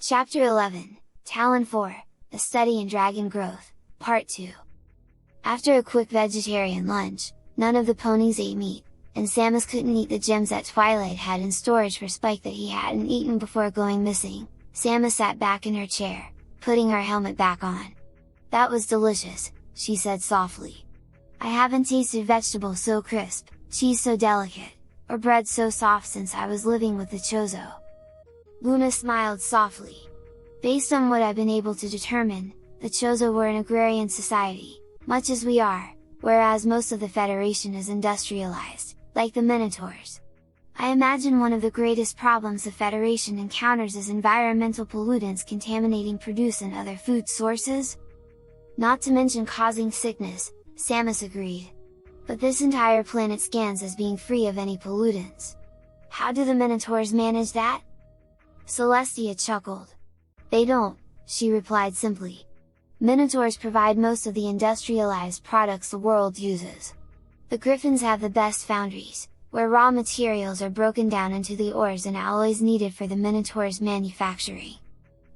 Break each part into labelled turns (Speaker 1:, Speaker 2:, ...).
Speaker 1: Chapter 11, Tallon 4, A Study in Dragon Growth, Part 2. After a quick vegetarian lunch, none of the ponies ate meat, and Samus couldn't eat the gems that Twilight had in storage for Spike that he hadn't eaten before going missing. Samus sat back in her chair, putting her helmet back on. "That was delicious," she said softly. "I haven't tasted vegetables so crisp, cheese so delicate, or bread so soft since I was living with the Chozo." Luna smiled softly. "Based on what I've been able to determine, the Chozo were an agrarian society, much as we are, whereas most of the Federation is industrialized, like the Minotaurs. I imagine one of the greatest problems the Federation encounters is environmental pollutants contaminating produce and other food sources? Not to mention causing sickness," Samus agreed. "But this entire planet scans as being free of any pollutants. How do the Minotaurs manage that?" Celestia chuckled. "They don't," she replied simply. "Minotaurs provide most of the industrialized products the world uses. The Griffins have the best foundries, where raw materials are broken down into the ores and alloys needed for the Minotaurs' manufacturing.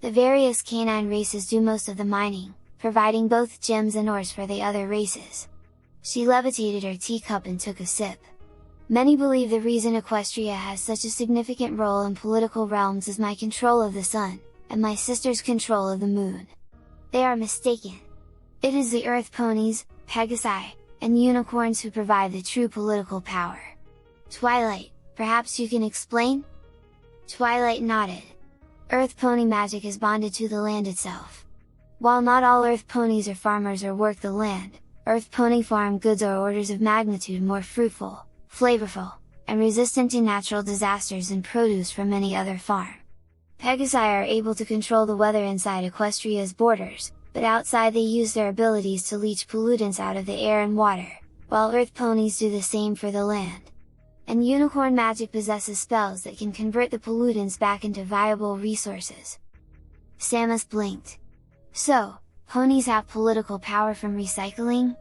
Speaker 1: The various canine races do most of the mining, providing both gems and ores for the other races." She levitated her teacup and took a sip. "Many believe the reason Equestria has such a significant role in political realms is my control of the sun, and my sister's control of the moon. They are mistaken. It is the Earth ponies, Pegasi, and unicorns who provide the true political power. Twilight, perhaps you can explain?" Twilight nodded. "Earth pony magic is bonded to the land itself. While not all Earth ponies are farmers or work the land, Earth pony farm goods are orders of magnitude more fruitful, flavorful, and resistant to natural disasters and produce from any other farm. Pegasi are able to control the weather inside Equestria's borders, but outside they use their abilities to leach pollutants out of the air and water, while Earth ponies do the same for the land. And unicorn magic possesses spells that can convert the pollutants back into viable resources." Samus blinked. "So, ponies have political power from recycling?"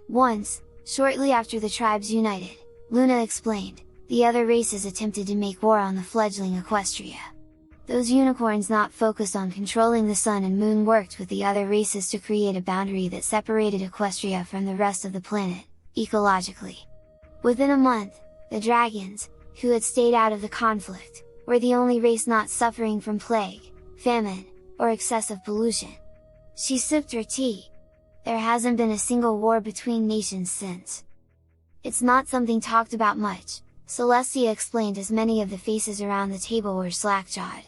Speaker 1: "Once, shortly after the tribes united," Luna explained, "the other races attempted to make war on the fledgling Equestria. Those unicorns not focused on controlling the sun and moon worked with the other races to create a boundary that separated Equestria from the rest of the planet, ecologically. Within a month, the dragons, who had stayed out of the conflict, were the only race not suffering from plague, famine, or excessive pollution." She sipped her tea. "There hasn't been a single war between nations since." "It's not something talked about much," Celestia explained as many of the faces around the table were slack-jawed.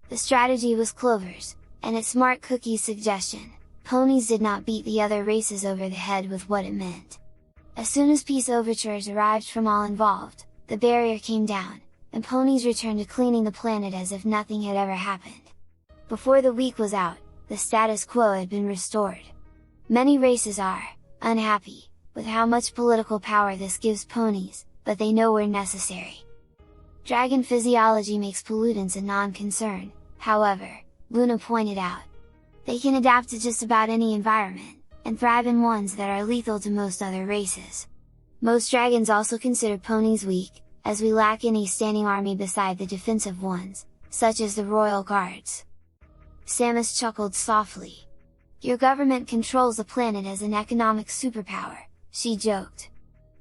Speaker 1: "The strategy was Clover's, and its smart cookie's suggestion. Ponies did not beat the other races over the head with what it meant. As soon as peace overtures arrived from all involved, the barrier came down, and ponies returned to cleaning the planet as if nothing had ever happened. Before the week was out, the status quo had been restored. Many races are unhappy with how much political power this gives ponies, but they know we're necessary. Dragon physiology makes pollutants a non-concern, however," Luna pointed out. "They can adapt to just about any environment, and thrive in ones that are lethal to most other races. Most dragons also consider ponies weak, as we lack any standing army beside the defensive ones, such as the Royal Guards." Samus chuckled softly. "Your government controls the planet as an economic superpower," she joked.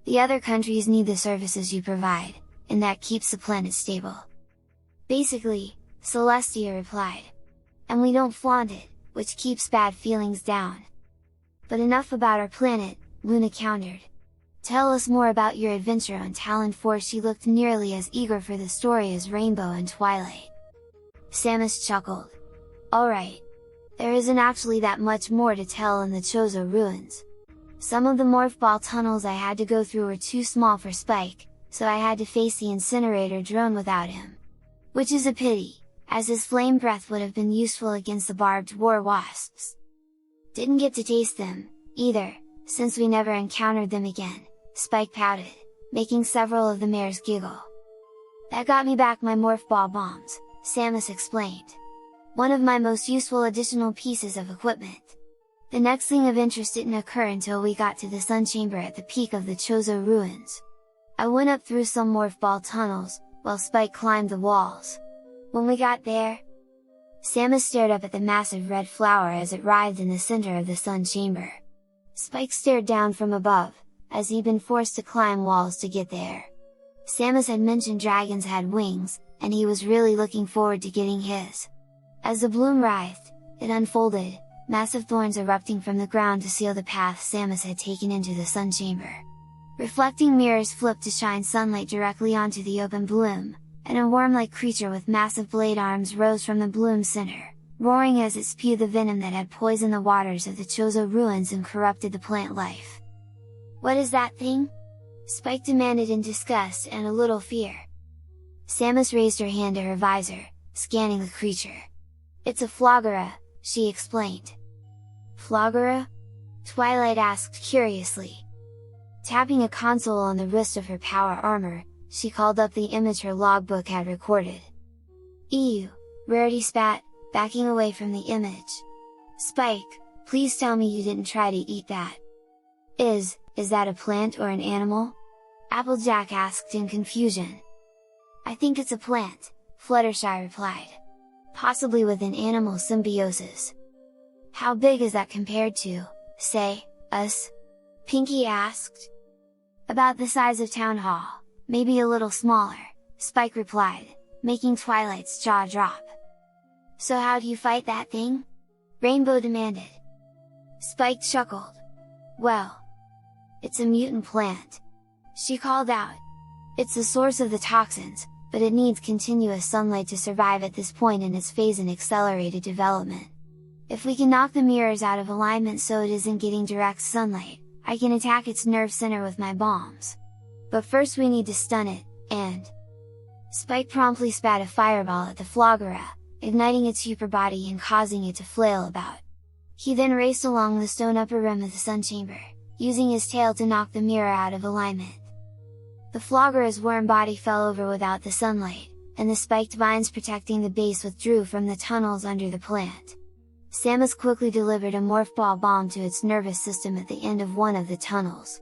Speaker 1: "The other countries need the services you provide, and that keeps the planet stable." "Basically," Celestia replied. "And we don't flaunt it, which keeps bad feelings down." "But enough about our planet," Luna countered. "Tell us more about your adventure on Tallon 4." She looked nearly as eager for the story as Rainbow and Twilight. Samus chuckled. "Alright. There isn't actually that much more to tell in the Chozo ruins. Some of the morph ball tunnels I had to go through were too small for Spike, so I had to face the incinerator drone without him. Which is a pity, as his flame breath would have been useful against the barbed war wasps. Didn't get to taste them, either, since we never encountered them again," Spike pouted, making several of the mares giggle. "That got me back my morph ball bombs," Samus explained. "One of my most useful additional pieces of equipment. The next thing of interest didn't occur until we got to the sun chamber at the peak of the Chozo ruins. I went up through some morph ball tunnels, while Spike climbed the walls. When we got there..." Samus stared up at the massive red flower as it writhed in the center of the sun chamber. Spike stared down from above, as he'd been forced to climb walls to get there. Samus had mentioned dragons had wings, and he was really looking forward to getting his. As the bloom writhed, it unfolded, massive thorns erupting from the ground to seal the path Samus had taken into the sun chamber. Reflecting mirrors flipped to shine sunlight directly onto the open bloom, and a worm-like creature with massive blade arms rose from the bloom's center, roaring as it spewed the venom that had poisoned the waters of the Chozo ruins and corrupted the plant life. "What is that thing?" Spike demanded in disgust and a little fear. Samus raised her hand to her visor, scanning the creature. "It's a Flogera," she explained. "Flogera?" Twilight asked curiously. Tapping a console on the wrist of her power armor, she called up the image her logbook had recorded. "Ew," Rarity spat, backing away from the image. "Spike, please tell me you didn't try to eat that." Is that a plant or an animal?" Applejack asked in confusion. "I think it's a plant," Fluttershy replied. "Possibly with an animal symbiosis." "How big is that compared to, say, us?" Pinky asked. "About the size of Town Hall, maybe a little smaller," Spike replied, making Twilight's jaw drop. "So how do you fight that thing?" Rainbow demanded. Spike chuckled. "Well, it's a mutant plant," she called out. "It's the source of the toxins, but it needs continuous sunlight to survive at this point in its phase in accelerated development. If we can knock the mirrors out of alignment so it isn't getting direct sunlight, I can attack its nerve center with my bombs. But first we need to stun it, and..." Spike promptly spat a fireball at the Flogera, igniting its super body and causing it to flail about. He then raced along the stone upper rim of the sun chamber, using his tail to knock the mirror out of alignment. The Flogera's worm body fell over without the sunlight, and the spiked vines protecting the base withdrew from the tunnels under the plant. Samus quickly delivered a morph ball bomb to its nervous system at the end of one of the tunnels.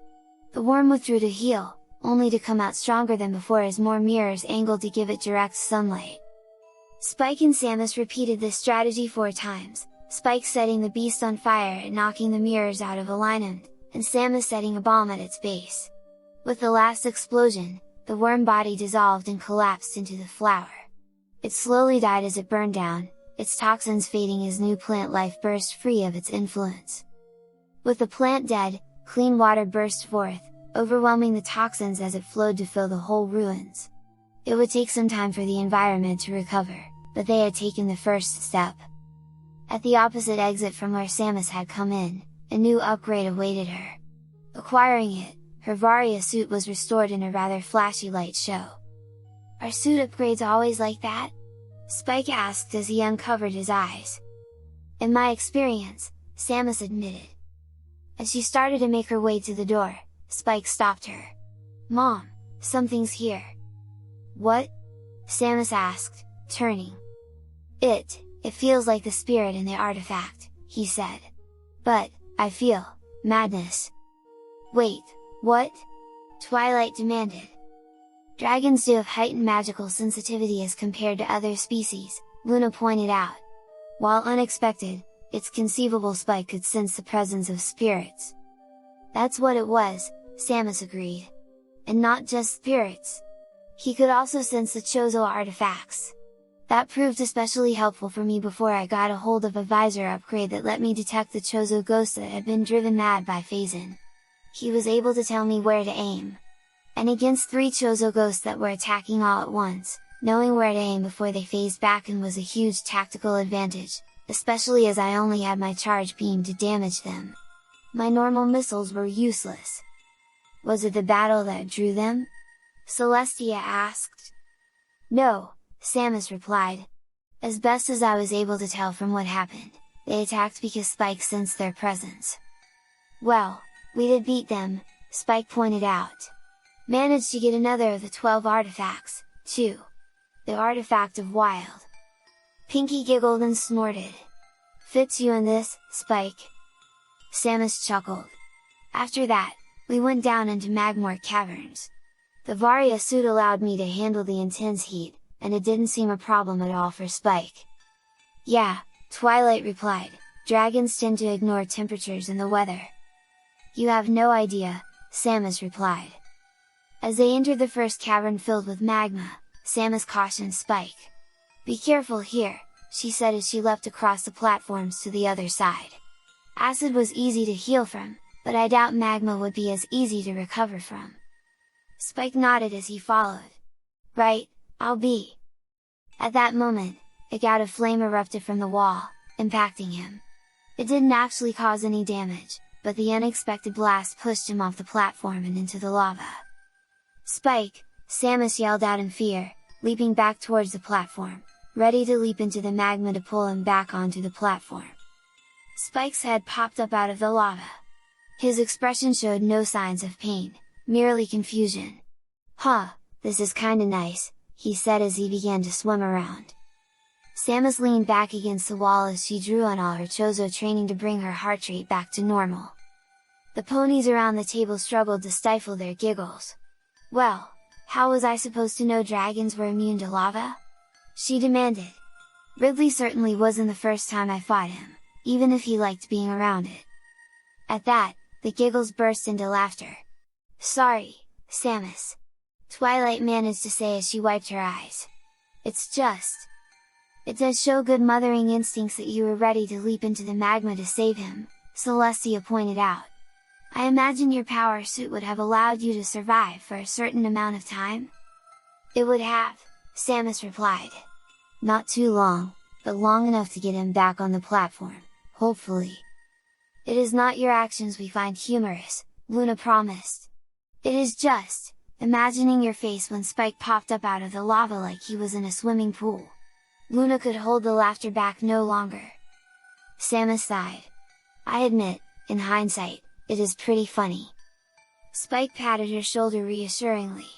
Speaker 1: The worm withdrew to heal, only to come out stronger than before as more mirrors angled to give it direct sunlight. Spike and Samus repeated this strategy 4 times, Spike setting the beast on fire and knocking the mirrors out of alignment, and Samus setting a bomb at its base. With the last explosion, the worm body dissolved and collapsed into the flower. It slowly died as it burned down, its toxins fading as new plant life burst free of its influence. With the plant dead, clean water burst forth, overwhelming the toxins as it flowed to fill the whole ruins. It would take some time for the environment to recover, but they had taken the first step. At the opposite exit from where Samus had come in, a new upgrade awaited her. Acquiring it, her Varia suit was restored in a rather flashy light show. "Are suit upgrades always like that?" Spike asked as he uncovered his eyes. "In my experience," Samus admitted. As she started to make her way to the door, Spike stopped her. "Mom, something's here." "What?" Samus asked, turning. It feels like the spirit in the artifact," he said. "But, I feel madness." "Wait, what?" Twilight demanded. "Dragons do have heightened magical sensitivity as compared to other species," Luna pointed out. While unexpected, it's conceivable Spike could sense the presence of spirits. "That's what it was," Samus agreed. "And not just spirits. He could also sense the Chozo artifacts. That proved especially helpful for me before I got a hold of a visor upgrade that let me detect the Chozo ghosts that had been driven mad by Phazon. He was able to tell me where to aim. And against 3 Chozo ghosts that were attacking all at once, knowing where to aim before they phased back in was a huge tactical advantage, especially as I only had my charge beam to damage them. My normal missiles were useless." "Was it the battle that drew them?" Celestia asked. "No," Samus replied. "As best as I was able to tell from what happened, they attacked because Spike sensed their presence." "Well, we did beat them," Spike pointed out. "Managed to get another of the 12 artifacts, too. The artifact of Wild." Pinky giggled and snorted. "Fits you in this, Spike." Samus chuckled. "After that, we went down into Magmor Caverns. The Varia suit allowed me to handle the intense heat, and it didn't seem a problem at all for Spike." Yeah, Twilight replied, dragons tend to ignore temperatures and the weather. You have no idea, Samus replied. As they entered the first cavern filled with magma, Samus cautioned Spike. Be careful here, she said as she leapt across the platforms to the other side. Acid was easy to heal from, but I doubt magma would be as easy to recover from. Spike nodded as he followed. Right, I'll be. At that moment, a gout of flame erupted from the wall, impacting him. It didn't actually cause any damage, but the unexpected blast pushed him off the platform and into the lava. Spike! Samus yelled out in fear, leaping back towards the platform, ready to leap into the magma to pull him back onto the platform. Spike's head popped up out of the lava. His expression showed no signs of pain, merely confusion. Huh, this is kinda nice, he said as he began to swim around. Samus leaned back against the wall as she drew on all her Chozo training to bring her heart rate back to normal. The ponies around the table struggled to stifle their giggles. Well, how was I supposed to know dragons were immune to lava? She demanded. Ridley certainly wasn't the first time I fought him, even if he liked being around it. At that, the giggles burst into laughter. Sorry, Samus. Twilight managed to say as she wiped her eyes. It does show good mothering instincts that you were ready to leap into the magma to save him, Celestia pointed out. I imagine your power suit would have allowed you to survive for a certain amount of time? It would have, Samus replied. Not too long, but long enough to get him back on the platform, hopefully. It is not your actions we find humorous, Luna promised. It is just, imagining your face when Spike popped up out of the lava like he was in a swimming pool. Luna could hold the laughter back no longer. Samus sighed. I admit, in hindsight, it is pretty funny. Spike patted her shoulder reassuringly.